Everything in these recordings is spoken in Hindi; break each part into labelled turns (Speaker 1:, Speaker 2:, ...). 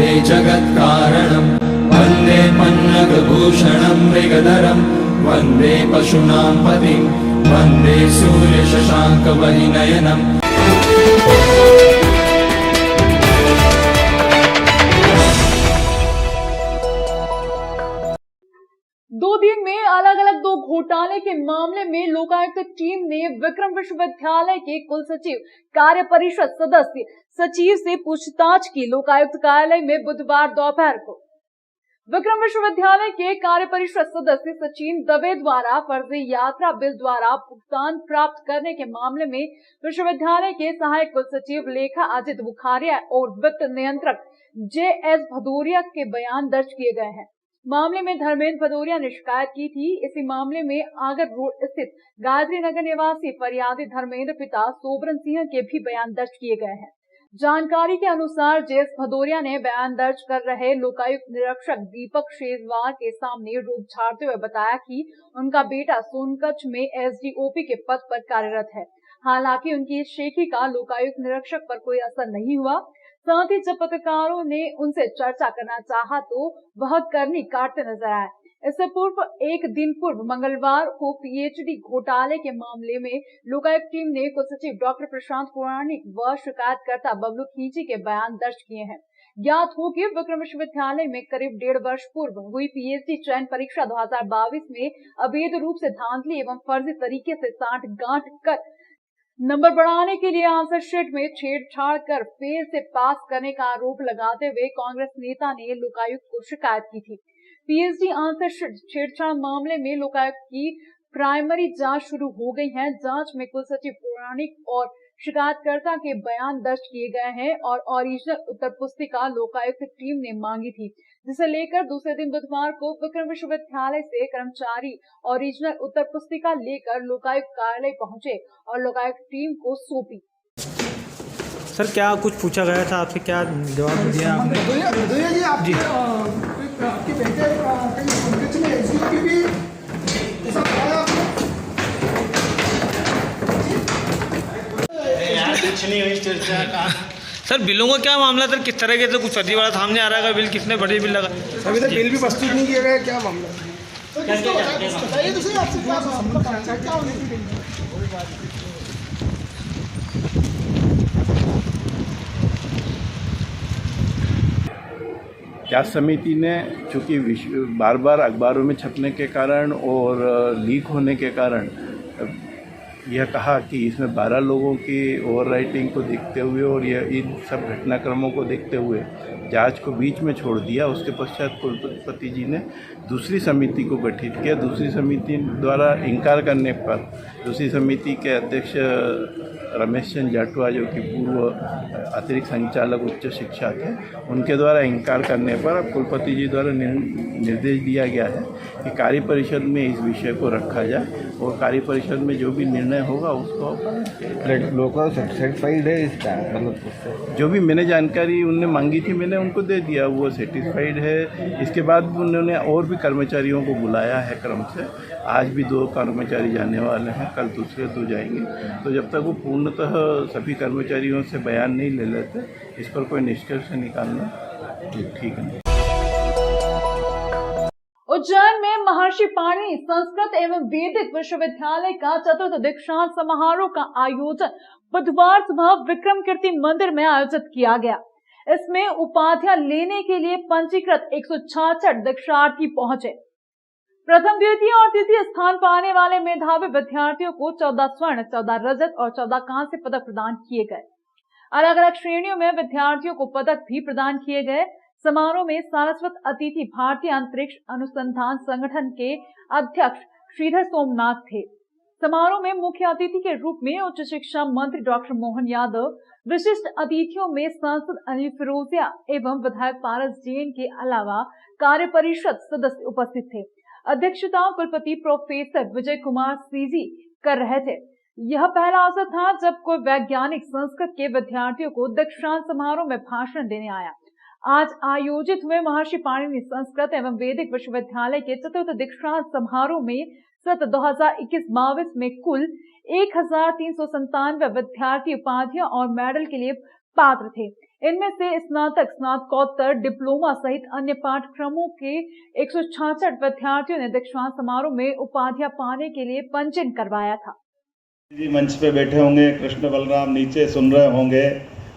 Speaker 1: वन्दे जगत्कारणं वन्दे पन्नगभूषणं मृगधरं वन्दे पशूनां पतिं वन्दे सूर्यशशाङ्कवहिनयनम्।
Speaker 2: 2 दिन में अलग अलग 2 घोटाले के मामले में लोकायुक्त टीम ने विक्रम विश्वविद्यालय के कुल सचिव, कार्य परिषद सदस्य, सचिव से पूछताछ की। लोकायुक्त कार्यालय में बुधवार दोपहर को विक्रम विश्वविद्यालय के कार्य परिषद सदस्य सचिन दवे द्वारा फर्जी यात्रा बिल द्वारा भुगतान प्राप्त करने के मामले में विश्वविद्यालय के सहायक कुल सचिव लेखा अजित बुखारिया और वित्त नियंत्रक JS भदौरिया के बयान दर्ज किए गए हैं। मामले में धर्मेंद्र भदौरिया ने शिकायत की थी। इसी मामले में आगर रोड स्थित गायत्री नगर निवासी फरियादी धर्मेंद्र पिता सोबरन सिंह के भी बयान दर्ज किए गए हैं। जानकारी के अनुसार JS भदौरिया ने बयान दर्ज कर रहे लोकायुक्त निरीक्षक दीपक शेजवार के सामने रूप झाड़ते हुए बताया कि उनका बेटा सोनकच्छ में SDOP के पद पर कार्यरत है। हालांकि उनकी शेखी का लोकायुक्त निरीक्षक पर कोई असर नहीं हुआ। साथ ही जब पत्रकारों ने उनसे चर्चा करना चाहा तो वह करनी काटते नजर आए। इससे पूर्व एक दिन पूर्व मंगलवार को PhD घोटाले के मामले में लोकायुक्त टीम ने कुल सचिव डॉक्टर प्रशांत पुराणिक व शिकायतकर्ता बबलू खींची के बयान दर्ज किए हैं। ज्ञात हो कि विक्रम विश्वविद्यालय में करीब 1.5 वर्ष पूर्व हुई PhD चयन परीक्षा 2022 में अवैध रूप से धांधली एवं फर्जी तरीके से सांठ-गांठ कर नंबर बढ़ाने के लिए आंसर शीट में छेड़छाड़ कर फेल से पास करने का आरोप लगाते हुए कांग्रेस नेता ने लोकायुक्त को शिकायत की थी। PhD आंसर शीट छेड़छाड़ मामले में लोकायुक्त की प्राइमरी जांच शुरू हो गई है। जांच में कुल सचिव पौराणिक और शिकायतकर्ता के बयान दर्ज किए गए हैं और ओरिजिनल उत्तर पुस्तिका लोकायुक्त टीम ने मांगी थी, जिसे लेकर दूसरे दिन बुधवार को विक्रम विश्वविद्यालय से कर्मचारी ओरिजिनल उत्तर पुस्तिका लेकर लोकायुक्त कार्यालय पहुंचे और लोकायुक्त टीम को सौंपी।
Speaker 3: सर, क्या कुछ पूछा गया था आपसे, क्या जवाब दिया आपने?
Speaker 4: जी, आपके बेटे कहीं में SDOP भी ऐसा बताया आपने?
Speaker 3: कुछ नहीं हुई चर्चा का। सर, बिलों का क्या मामला सर? किस तरह के से कुछ फर्जीवाड़ा सामने आ रहा है? बिल कितने बड़े बिल लगा?
Speaker 4: अभी तक बिल भी प्रस्तुत नहीं किया गया, क्या मामला?
Speaker 3: बताइए
Speaker 4: तो सही, आपसे क्या होने की बिल?
Speaker 5: जांच समिति ने चूँकि बार बार अखबारों में छपने के कारण और लीक होने के कारण यह कहा कि इसमें 12 लोगों की ओवर राइटिंग को देखते हुए और यह इन सब घटनाक्रमों को देखते हुए जांच को बीच में छोड़ दिया। उसके पश्चात कुलपति जी ने दूसरी समिति को गठित किया। दूसरी समिति द्वारा इनकार करने पर दूसरी समिति के अध्यक्ष रमेश चंद्र जाटवा, जो कि पूर्व अतिरिक्त संचालक उच्च शिक्षा थे, उनके द्वारा इनकार करने पर अब कुलपति जी द्वारा निर्देश दिया गया है कि कार्य परिषद में इस विषय को रखा जाए और कार्य परिषद में जो भी निर्णय होगा उसको
Speaker 6: लोकल सेटिस्फाइड है इसका मतलब?
Speaker 5: जो भी मैंने जानकारी उनने मांगी थी मैंने उनको दे दिया, वो सेटिस्फाइड है। इसके बाद उन्होंने और भी कर्मचारियों को बुलाया है क्रम से। आज भी 2 कर्मचारी जाने वाले हैं, कल दूसरे 2 जाएंगे। तो जब तक वो पूर्णतः सभी कर्मचारियों से बयान नहीं ले लेते, इस पर कोई निष्कर्ष निकालना ठीक नहीं।
Speaker 2: उज्जैन में महर्षि पाणिनि संस्कृत एवं वैदिक विश्वविद्यालय का 4th दीक्षांत समारोह का आयोजन बुधवार सुबह विक्रम कीर्ति मंदिर में आयोजित किया गया। इसमें उपाधियां लेने के लिए पंजीकृत 166 दीक्षार्थी पहुंचे। प्रथम, द्वितीय और तृतीय स्थान पाने वाले मेधावी विद्यार्थियों को 14 स्वर्ण, 14 रजत और 14 कांस्य पदक प्रदान किए गए। अलग अलग श्रेणियों में विद्यार्थियों को पदक भी प्रदान किए गए। समारोह में सारस्वत अतिथि भारतीय अंतरिक्ष अनुसंधान संगठन के अध्यक्ष श्रीधर सोमनाथ थे। समारोह में मुख्य अतिथि के रूप में उच्च शिक्षा मंत्री डॉक्टर मोहन यादव, विशिष्ट अतिथियों में सांसद अनिल फिरोजिया एवं विधायक पारस जैन के अलावा कार्य परिषद सदस्य उपस्थित थे। अध्यक्षता कुलपति प्रोफेसर विजय कुमार सीजी कर रहे थे। यह पहला अवसर था जब कोई वैज्ञानिक संस्कृत के विद्यार्थियों को दीक्षांत समारोह में भाषण देने आया। आज आयोजित हुए महर्षि पाणिनि संस्कृत एवं वैदिक विश्वविद्यालय के 4th दीक्षांत समारोह में सत्र 2021-22 में कुल 1397 विद्यार्थी उपाधियां और मेडल के लिए पात्र थे। इनमें से स्नातक, स्नातकोत्तर, डिप्लोमा सहित अन्य पाठ्यक्रमों के 166 विद्यार्थियों ने दीक्षांत समारोह में उपाधियां पाने के लिए पंजीयन करवाया था।
Speaker 7: जी मंच पे बैठे होंगे, कृष्ण बलराम नीचे सुन रहे होंगे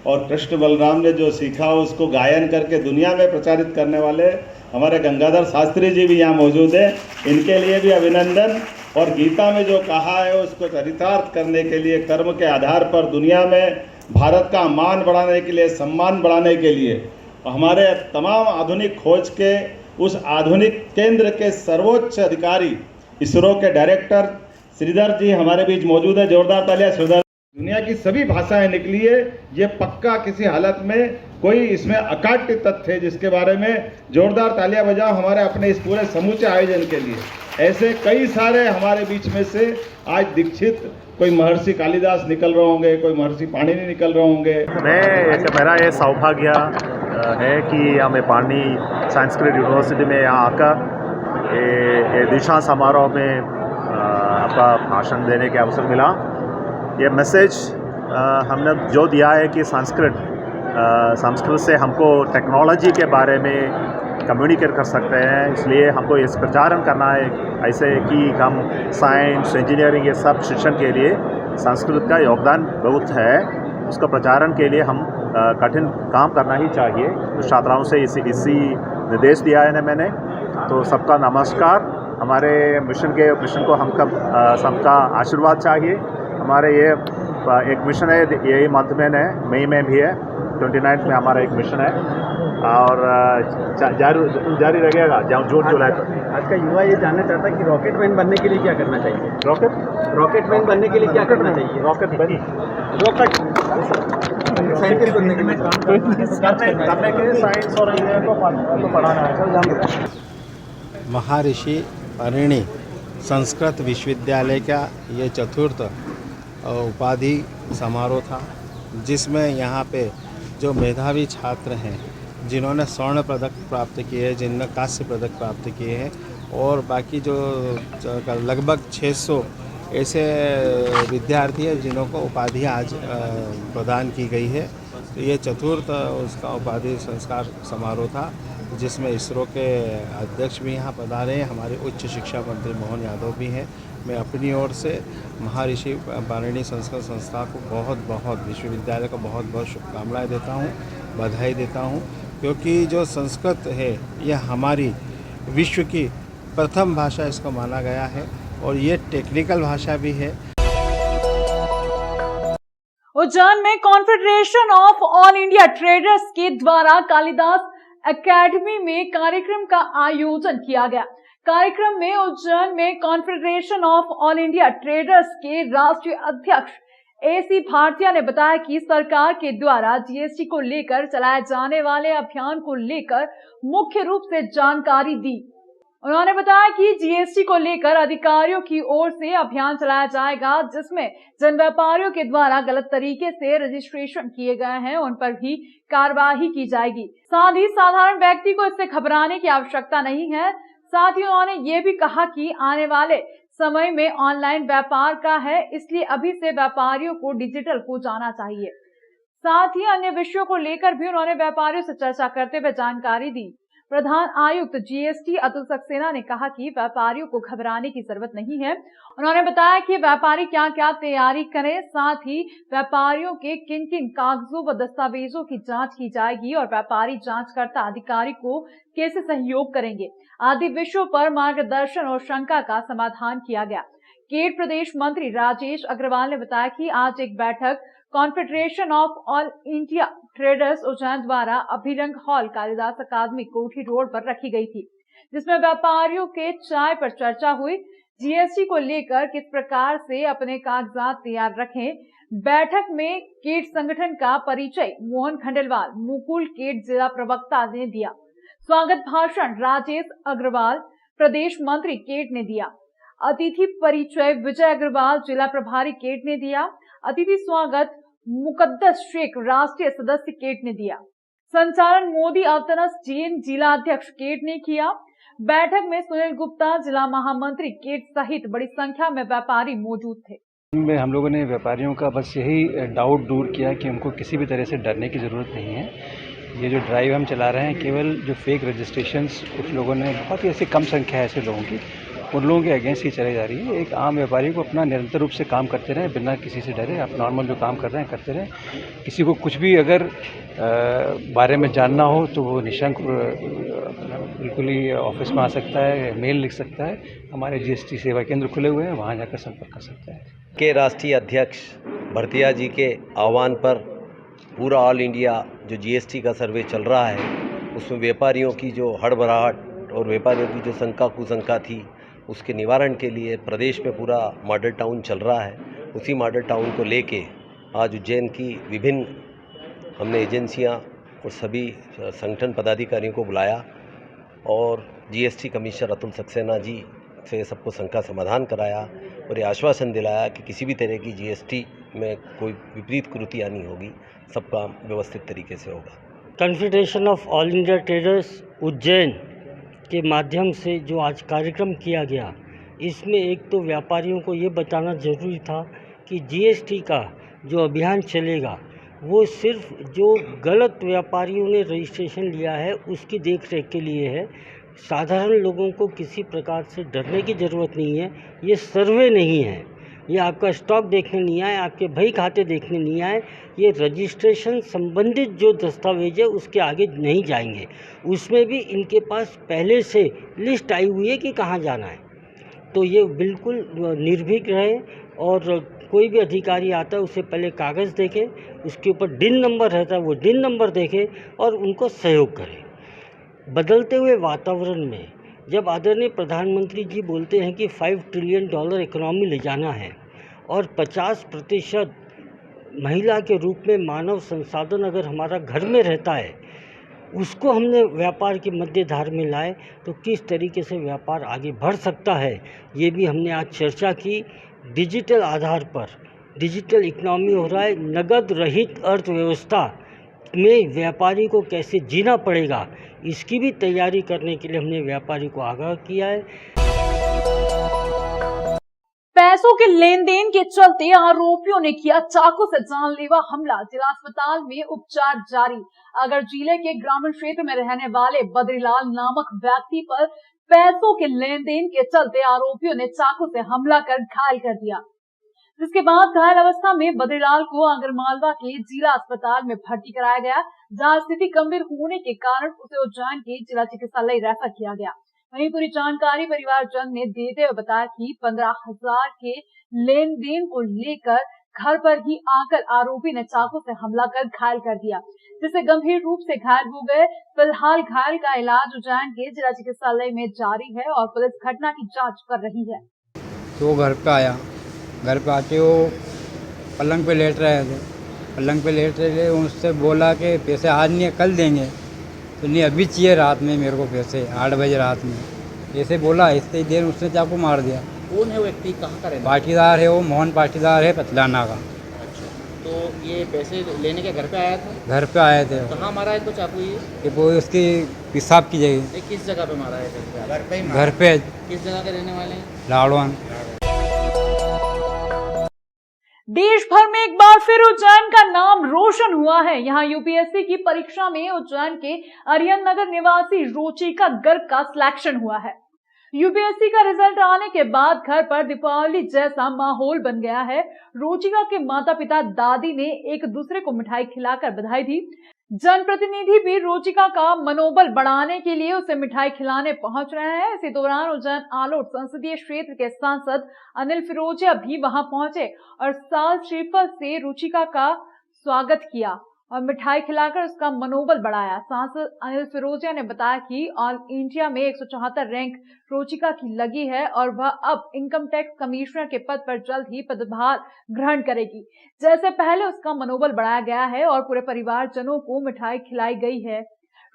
Speaker 7: और कृष्ण बलराम ने जो सीखा उसको गायन करके दुनिया में प्रचारित करने वाले हमारे गंगाधर शास्त्री जी भी यहाँ मौजूद हैं। इनके लिए भी अभिनंदन। और गीता में जो कहा है उसको चरितार्थ करने के लिए, कर्म के आधार पर दुनिया में भारत का मान बढ़ाने के लिए, सम्मान बढ़ाने के लिए हमारे तमाम आधुनिक खोज के उस आधुनिक केंद्र के सर्वोच्च अधिकारी इसरो के डायरेक्टर श्रीधर जी हमारे बीच मौजूद है। जोरदार तालियां श्रीधर। दुनिया की सभी भाषाएं निकली है, ये पक्का किसी हालत में कोई इसमें अकाट्य तथ्य है जिसके बारे में जोरदार तालियां बजाओ हमारे अपने इस पूरे समूचे आयोजन के लिए। ऐसे कई सारे हमारे बीच में से आज दीक्षित, कोई महर्षि कालिदास निकल रहे होंगे, कोई महर्षि पाणिनि निकल रहे होंगे।
Speaker 8: मेरा ये सौभाग्य है कि हमें पाणिनि संस्कृत यूनिवर्सिटी में यहाँ आकर ये दीक्षांत समारोह में आपका भाषण देने के अवसर मिला। ये मैसेज हमने जो दिया है कि संस्कृत से हमको टेक्नोलॉजी के बारे में कम्युनिकेट कर सकते हैं, इसलिए हमको इस प्रचारण करना है ऐसे कि हम साइंस, इंजीनियरिंग ये सब शिक्षण के लिए संस्कृत का योगदान बहुत है। उसका प्रचारण के लिए हम कठिन काम करना ही चाहिए। तो छात्राओं से इसी निर्देश दिया है मैंने। तो सबका नमस्कार। हमारे मिशन को हम सबका आशीर्वाद चाहिए। हमारे ये एक मिशन है, यही मंथ में है, मई में भी है, 29 में हमारा एक मिशन है और जारी रहेगा जून जुलाई तक।
Speaker 6: आज का युवा ये जानना चाहता है कि रॉकेट मैन बनने के लिए क्या करना चाहिए? रॉकेट मैन बनने के लिए क्या करना चाहिए?
Speaker 8: रॉकेट
Speaker 6: साइंटिस्ट बनने के लिए
Speaker 8: करने के लिए साइंस और इंजीनियर को पढ़ाना है।
Speaker 9: महर्षि पाणिनि संस्कृत विश्वविद्यालय का ये चतुर्थ उपाधि समारोह था, जिसमें यहाँ पे जो मेधावी छात्र हैं जिन्होंने स्वर्ण पदक प्राप्त किए हैं, जिन्होंने कांस्य पदक प्राप्त किए हैं और बाकी जो लगभग 600 ऐसे विद्यार्थी हैं जिन्हों को उपाधियाँ आज प्रदान की गई है। तो ये चतुर्थ उसका उपाधि संस्कार समारोह था, जिसमें इसरो के अध्यक्ष भी यहाँ पधारे हैं, हमारे उच्च शिक्षा मंत्री मोहन यादव भी हैं। मैं अपनी ओर से महर्षि पाणिनि संस्कृत संस्था को बहुत विश्वविद्यालय को बहुत शुभकामनाएं देता हूँ, बधाई देता हूँ, क्योंकि जो संस्कृत है यह हमारी विश्व की प्रथम भाषा इसको माना गया है और ये टेक्निकल भाषा भी है।
Speaker 2: उज्जैन में confederation of all India traders के द्वारा कालिदास एकेडमी में कार्यक्रम का आयोजन किया गया। कार्यक्रम में उज्जैन में confederation of all India traders के राष्ट्रीय अध्यक्ष AC भारतीया ने बताया कि सरकार के द्वारा GST को लेकर चलाए जाने वाले अभियान को लेकर मुख्य रूप से जानकारी दी। उन्होंने बताया कि GST को लेकर अधिकारियों की ओर से अभियान चलाया जाएगा, जिसमें जिन व्यापारियों के द्वारा गलत तरीके से रजिस्ट्रेशन किए गए हैं उन पर भी कार्रवाई की जाएगी। साथ ही साधारण व्यक्ति को इससे घबराने की आवश्यकता नहीं है। साथ ही उन्होंने ये भी कहा कि आने वाले समय में ऑनलाइन व्यापार का है, इसलिए अभी से व्यापारियों को डिजिटल हो जाना चाहिए। साथ ही अन्य विषयों को लेकर भी उन्होंने व्यापारियों से चर्चा करते हुए जानकारी दी। प्रधान आयुक्त GST अतुल सक्सेना ने कहा कि व्यापारियों को घबराने की जरूरत नहीं है। उन्होंने बताया कि व्यापारी क्या क्या तैयारी करें, साथ ही व्यापारियों के किन किन कागजों व दस्तावेजों की जांच की जाएगी और व्यापारी जांचकर्ता अधिकारी को कैसे सहयोग करेंगे आदि विषयों पर मार्गदर्शन और शंका का समाधान किया गया। केट प्रदेश मंत्री राजेश अग्रवाल ने बताया कि आज एक बैठक confederation of all India traders Ujjain द्वारा अभिरंग हॉल कालिदास अकादमी कोठी रोड पर रखी गई थी, जिसमें व्यापारियों के चाय पर चर्चा हुई। GST को लेकर किस प्रकार से अपने कागजात तैयार रखें। बैठक में केट संगठन का परिचय मोहन खंडेलवाल, मुकुल केट जिला प्रवक्ता ने दिया। स्वागत भाषण राजेश अग्रवाल, प्रदेश मंत्री केट ने दिया। अतिथि परिचय विजय अग्रवाल, जिला प्रभारी केट ने दिया। अतिथि स्वागत मुकद्दस शेख, राष्ट्रीय सदस्य केट ने दिया। संचालन मोदी अवतनस जीएन, जिला अध्यक्ष केट ने किया। बैठक में सुनील गुप्ता, जिला महामंत्री केट सहित बड़ी संख्या में व्यापारी मौजूद थे।
Speaker 10: में हम लोगों ने व्यापारियों का बस यही डाउट दूर किया कि उनको किसी भी तरह से डरने की ज़रूरत नहीं है। ये जो ड्राइव हम चला रहे हैं केवल जो फेक रजिस्ट्रेशंस कुछ लोगों ने, बहुत ही ऐसी कम संख्या है ऐसे लोगों की, उन लोगों के अगेंस्ट ही चलाई जा रही है। एक आम व्यापारी को अपना निरंतर रूप से काम करते रहें बिना किसी से डरे, आप नॉर्मल जो काम कर रहे हैं करते रहें। किसी को कुछ भी अगर बारे में जानना हो तो वो निशंक बिल्कुल ही ऑफिस में आ सकता है, मेल लिख सकता है। हमारे जीएसटी सेवा केंद्र खुले हुए हैं, वहाँ जाकर संपर्क कर सकता है।
Speaker 11: के राष्ट्रीय अध्यक्ष भरतिया जी के आह्वान पर पूरा ऑल इंडिया जो जीएसटी का सर्वे चल रहा है, उसमें व्यापारियों की जो हड़बड़ाहट और व्यापारियों की जो शंका कुशंका थी, उसके निवारण के लिए प्रदेश में पूरा मॉडल टाउन चल रहा है। उसी मॉडल टाउन को लेके आज उज्जैन की विभिन्न हमने एजेंसियां और सभी संगठन पदाधिकारियों को बुलाया और जीएसटी कमिश्नर अतुल सक्सेना जी से सबको शंका समाधान कराया और ये आश्वासन दिलाया कि किसी भी तरह की जीएसटी में कोई विपरीत कृतियाँ नहीं होगी, सब काम व्यवस्थित तरीके से होगा।
Speaker 12: Confederation of all India traders Ujjain के माध्यम से जो आज कार्यक्रम किया गया, इसमें एक तो व्यापारियों को ये बताना ज़रूरी था कि जीएसटी का जो अभियान चलेगा वो सिर्फ जो गलत व्यापारियों ने रजिस्ट्रेशन लिया है उसकी देख रेख के लिए है। साधारण लोगों को किसी प्रकार से डरने की ज़रूरत नहीं है। ये सर्वे नहीं है, ये आपका स्टॉक देखने नहीं आए, आपके बही खाते देखने नहीं आए, ये रजिस्ट्रेशन संबंधित जो दस्तावेज है उसके आगे नहीं जाएंगे। उसमें भी इनके पास पहले से लिस्ट आई हुई है कि कहाँ जाना है। तो ये बिल्कुल निर्भीक रहे और कोई भी अधिकारी आता है उसे पहले कागज़ देखे, उसके ऊपर डिन नंबर रहता है वो डिन नंबर देखे और उनको सहयोग करे। बदलते हुए वातावरण में जब आदरणीय प्रधानमंत्री जी बोलते हैं कि $5 ट्रिलियन इकोनॉमी ले जाना है और 50% महिला के रूप में मानव संसाधन अगर हमारा घर में रहता है, उसको हमने व्यापार की मध्यधार में लाए तो किस तरीके से व्यापार आगे बढ़ सकता है, ये भी हमने आज चर्चा की। डिजिटल आधार पर डिजिटल इकोनॉमी हो रहा है, नगद रहित अर्थव्यवस्था में व्यापारी को कैसे जीना पड़ेगा, इसकी भी तैयारी करने के लिए हमने व्यापारी को आगाह किया है।
Speaker 2: पैसों के लेन देन के चलते आरोपियों ने किया चाकू से जानलेवा हमला, जिला अस्पताल में उपचार जारी। अगर जिले के ग्रामीण क्षेत्र में रहने वाले बद्रीलाल नामक व्यक्ति पर पैसों के लेन देन के चलते आरोपियों ने चाकू से हमला कर घायल कर दिया, जिसके बाद घायल अवस्था में बद्रीलाल को आगरमालवा के जिला अस्पताल में भर्ती कराया गया, जहां स्थिति गंभीर होने के कारण उसे उज्जैन के जिला चिकित्सालय रेफर किया गया। वहीं पूरी जानकारी परिवारजन ने देते हुए बताया कि 15,000 के लेन देन को लेकर घर पर ही आकर आरोपी ने चाकू से हमला कर घायल कर दिया, जिससे गंभीर रूप से घायल हो गए। फिलहाल घायल का इलाज उज्जैन के जिला चिकित्सालय में जारी है और पुलिस घटना की जांच कर रही है।
Speaker 13: तो घर पे आया, घर पे आके वो पलंग पे लेट रहे थे, पलंग पे लेट रहे, उससे बोला कि पैसे आज नहीं कल देंगे, तो नहीं अभी चाहिए रात में मेरे को पैसे, 8 बजे रात में, ऐसे बोला। इतनी देर उसने चाकू मार दिया।
Speaker 6: कौन है वो व्यक्ति, कहाँ का रहने?
Speaker 13: पाटीदार है वो, मोहन पाटीदार है, पतलाना का।
Speaker 6: अच्छा, तो ये पैसे लेने के घर पे आया था?
Speaker 13: घर पे आए थे।
Speaker 6: कहाँ मारा है तो चाकू ये?
Speaker 13: कि वो उसकी पेशाब की जगह।
Speaker 6: किस जगह पे मारा है?
Speaker 13: घर पे।
Speaker 6: किस जगह के रहने वाले हैं?
Speaker 13: लाड़वान।
Speaker 2: देश भर में एक बार फिर उज्जैन का नाम रोशन हुआ है। यहां यूपीएससी की परीक्षा में उज्जैन के अरियन नगर निवासी रुचिका गर्ग का सिलेक्शन हुआ है। यूपीएससी का रिजल्ट आने के बाद घर पर दीपावली जैसा माहौल बन गया है। रुचिका के माता पिता दादी ने एक दूसरे को मिठाई खिलाकर बधाई दी। जनप्रतिनिधि भी रुचिका का मनोबल बढ़ाने के लिए उसे मिठाई खिलाने पहुंच रहे हैं। इसी दौरान उज्जैन आलोट संसदीय क्षेत्र के सांसद अनिल फिरोजिया भी वहां पहुंचे और साल श्रीफल से रुचिका का स्वागत किया और मिठाई खिलाकर उसका मनोबल बढ़ाया। सांसद अनिल फिरोजिया ने बताया कि ऑल इंडिया में 174 रैंक रुचिका की लगी है और वह अब इनकम टैक्स कमिश्नर के पद पर जल्द ही पदभार ग्रहण करेगी। जैसे पहले उसका मनोबल बढ़ाया गया है और पूरे परिवारजनों को मिठाई खिलाई गई है।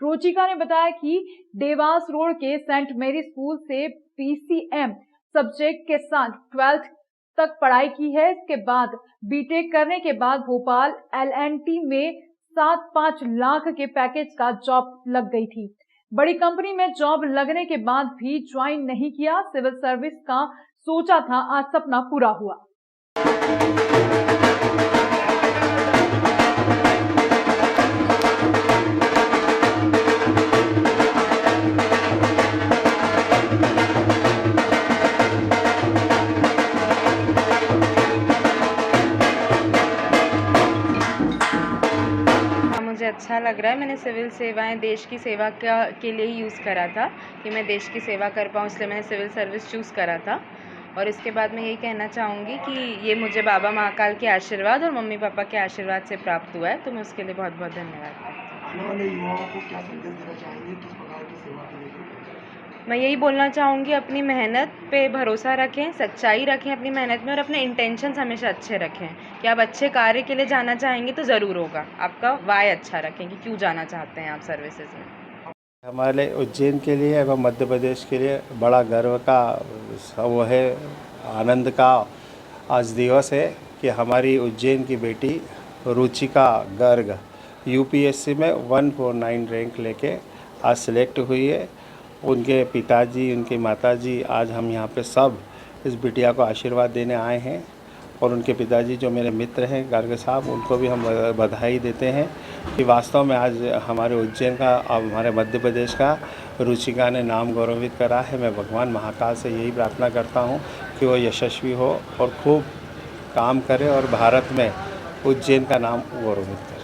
Speaker 2: रुचिका ने बताया कि देवास रोड के सेंट मेरी स्कूल से पीसीएम सब्जेक्ट के साथ 12th तक पढ़ाई की है। इसके बाद बीटेक करने के बाद भोपाल LNT में 7-5 लाख के पैकेज का जॉब लग गई थी। बड़ी कंपनी में जॉब लगने के बाद भी ज्वाइन नहीं किया। सिविल सर्विस का सोचा था, आज सपना पूरा हुआ।
Speaker 14: मुझे अच्छा लग रहा है। मैंने सिविल सेवाएं देश की सेवा के लिए ही यूज़ करा था कि मैं देश की सेवा कर पाऊँ, इसलिए मैंने सिविल सर्विस चूज़ करा था। और इसके बाद मैं यही कहना चाहूँगी कि ये मुझे बाबा महाकाल के आशीर्वाद और मम्मी पापा के आशीर्वाद से प्राप्त हुआ है, तो मैं उसके लिए बहुत बहुत धन्यवाद करती हूँ।
Speaker 4: आने वाले युवाओं को क्या संदेश देना चाहेंगे, किस प्रकार की सेवा करेंगे?
Speaker 14: मैं यही बोलना चाहूँगी, अपनी मेहनत पे भरोसा रखें, सच्चाई रखें अपनी मेहनत में और अपने इंटेंशंस हमेशा अच्छे रखें कि आप अच्छे कार्य के लिए जाना चाहेंगे तो ज़रूर होगा। आपका वाय अच्छा रखें कि क्यों जाना चाहते हैं आप सर्विसेज में।
Speaker 9: हमारे उज्जैन के लिए एवं मध्य प्रदेश के लिए बड़ा गर्व का वो है, आनंद का आज दिवस है कि हमारी उज्जैन की बेटी रुचिका गर्ग यूपीएससी में 149 रैंक लेके आज सिलेक्ट हुई है। उनके पिताजी, उनकी माताजी, आज हम यहाँ पे सब इस बिटिया को आशीर्वाद देने आए हैं और उनके पिताजी जो मेरे मित्र हैं गार्ग साहब, उनको भी हम बधाई देते हैं कि वास्तव में आज हमारे उज्जैन का और हमारे मध्य प्रदेश का रुचिका ने नाम गौरवित करा है। मैं भगवान महाकाल से यही प्रार्थना करता हूँ कि वो यशस्वी हो और खूब काम करे और भारत में उज्जैन का नाम गौरवित करे।